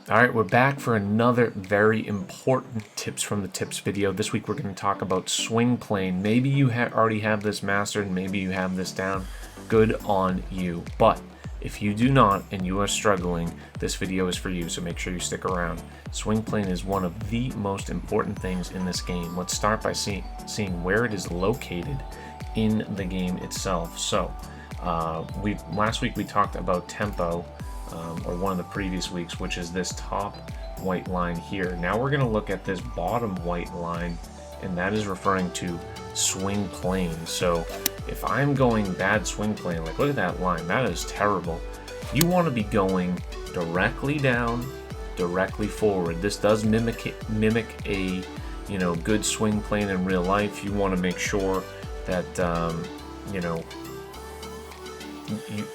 All right, we're back for another very important tips from the tips video. This week we're going to talk about swing plane. Maybe you already have this mastered, maybe you have this down. Good on you. But if you do not and you are struggling, this video is for you, so make sure you stick around. Swing plane is one of the most important things in this game. Let's start by seeing where it is located in the game itself. So last week we talked about tempo, or one of the previous weeks, which is this top white line here. Now we're going to look at this bottom white line, and that is referring to swing plane. So if I'm going bad swing plane, like look at that line, that is terrible. You want to be going directly down, directly forward. This does mimic a good swing plane in real life. You want to make sure that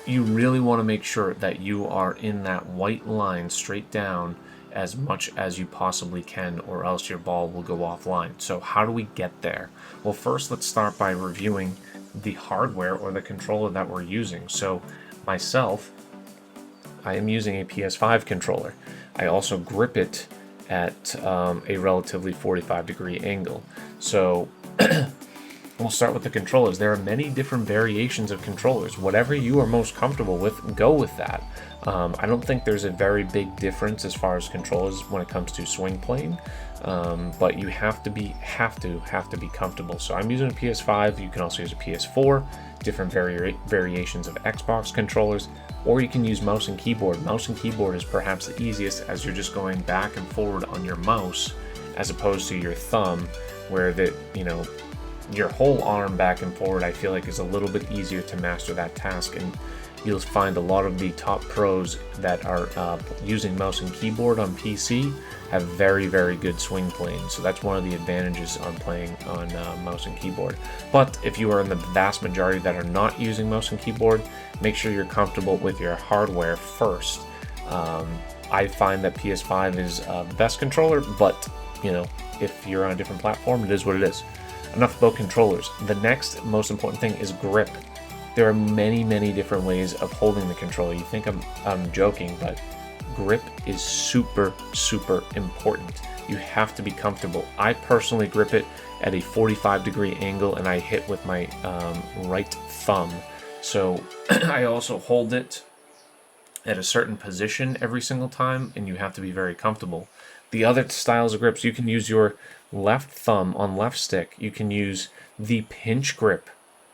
you really want to make sure that you are in that white line straight down as much as you possibly can, or else your ball will go offline. So how do we get there? Well, first let's start by reviewing the hardware or the controller that we're using. So myself, I am using a PS5 controller. I also grip it at a relatively 45-degree angle. So we'll start with the controllers. There are many different variations of controllers. Whatever you are most comfortable with, go with that. I don't think there's a very big difference as far as controllers when it comes to swing plane, but you have to be comfortable. So I'm using a PS5. You can also use a PS4, different variations of Xbox controllers, or you can use mouse and keyboard. Mouse and keyboard is perhaps the easiest, as you're just going back and forward on your mouse, as opposed to your thumb, where your whole arm back and forward, I feel like, is a little bit easier to master that task. And you'll find a lot of the top pros that are using mouse and keyboard on PC have very, very good swing planes. So that's one of the advantages on playing on mouse and keyboard. But if you are in the vast majority that are not using mouse and keyboard, make sure you're comfortable with your hardware first. I find that PS5 is the best controller, but if you're on a different platform, it is what it is. Enough about controllers. The next most important thing is grip. There are many, many different ways of holding the controller. You think I'm joking, but grip is super, super important. You have to be comfortable. I personally grip it at a 45-degree angle, and I hit with my right thumb. So I also hold it at a certain position every single time, and you have to be very comfortable. The other styles of grips, you can use your left thumb on left stick. You can use the pinch grip.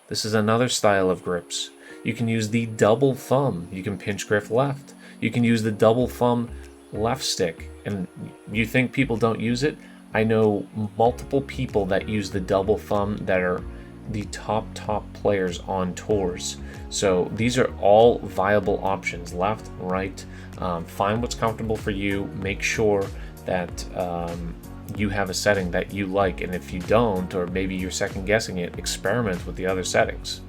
This is another style of grips. You can use the double thumb. You can pinch grip left. You can use the double thumb left stick. And you think people don't use it? I know multiple people that use the double thumb that are the top players on tours. So these are all viable options, left, right. Find what's comfortable for you. Make sure that you have a setting that you like, and if you don't, or maybe you're second guessing it, experiment with the other settings.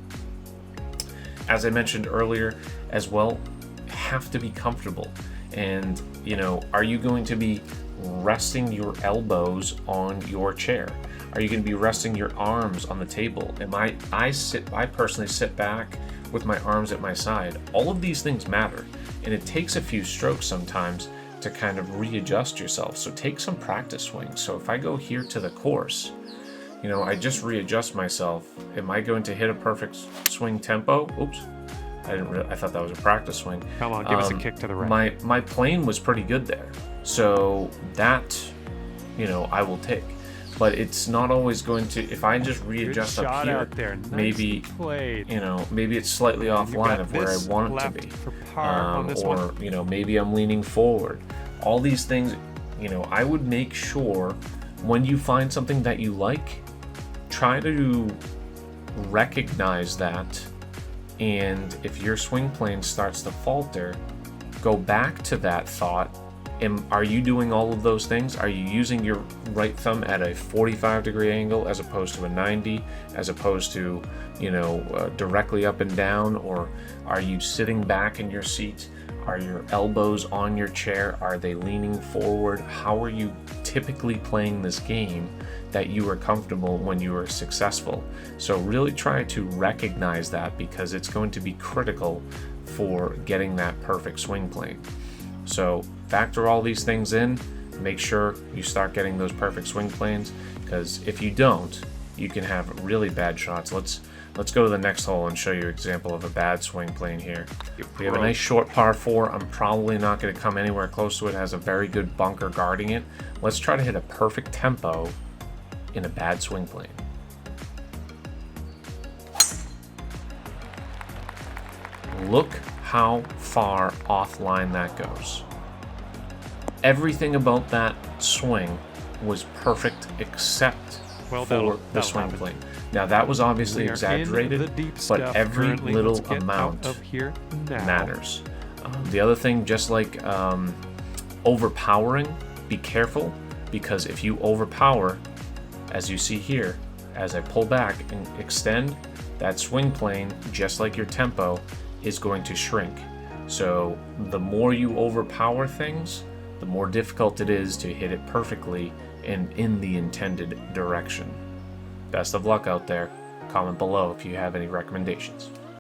As I mentioned earlier as well, have to be comfortable. And are you going to be resting your elbows on your chair? Are you going to be resting your arms on the table? I personally sit back with my arms at my side. All of these things matter, and it takes a few strokes sometimes to kind of readjust yourself. So take some practice swings. So if I go here to the course, I just readjust myself. Am I going to hit a perfect swing tempo? Oops, I thought that was a practice swing. Come on, give us a kick to the right. My plane was pretty good there, so that I will take. But it's not always going to. If I just readjust up here, out there. maybe played. Maybe it's slightly offline of where I want it to be, or maybe I'm leaning forward. All these things, I would make sure when you find something that you like, try to recognize that, and if your swing plane starts to falter, go back to that thought. Are you doing all of those things? Are you using your right thumb at a 45-degree angle as opposed to a 90, as opposed to, directly up and down? Or are you sitting back in your seat? Are your elbows on your chair? Are they leaning forward? How are you typically playing this game that you are comfortable when you are successful? So really try to recognize that, because it's going to be critical for getting that perfect swing plane. So factor all these things in, make sure you start getting those perfect swing planes, because if you don't, you can have really bad shots. Let's go to the next hole and show you an example of a bad swing plane here. We have a nice short par 4. I'm probably not going to come anywhere close to it. It has a very good bunker guarding it. Let's try to hit a perfect tempo in a bad swing plane. Look how far offline that goes. Everything about that swing was perfect except for the swing plane. Now that was obviously exaggerated, but every little amount matters. The other thing, just like overpowering, be careful, because if you overpower, as you see here, as I pull back and extend, that swing plane, just like your tempo, is going to shrink. So the more you overpower things, the more difficult it is to hit it perfectly and in the intended direction. Best of luck out there. Comment below if you have any recommendations.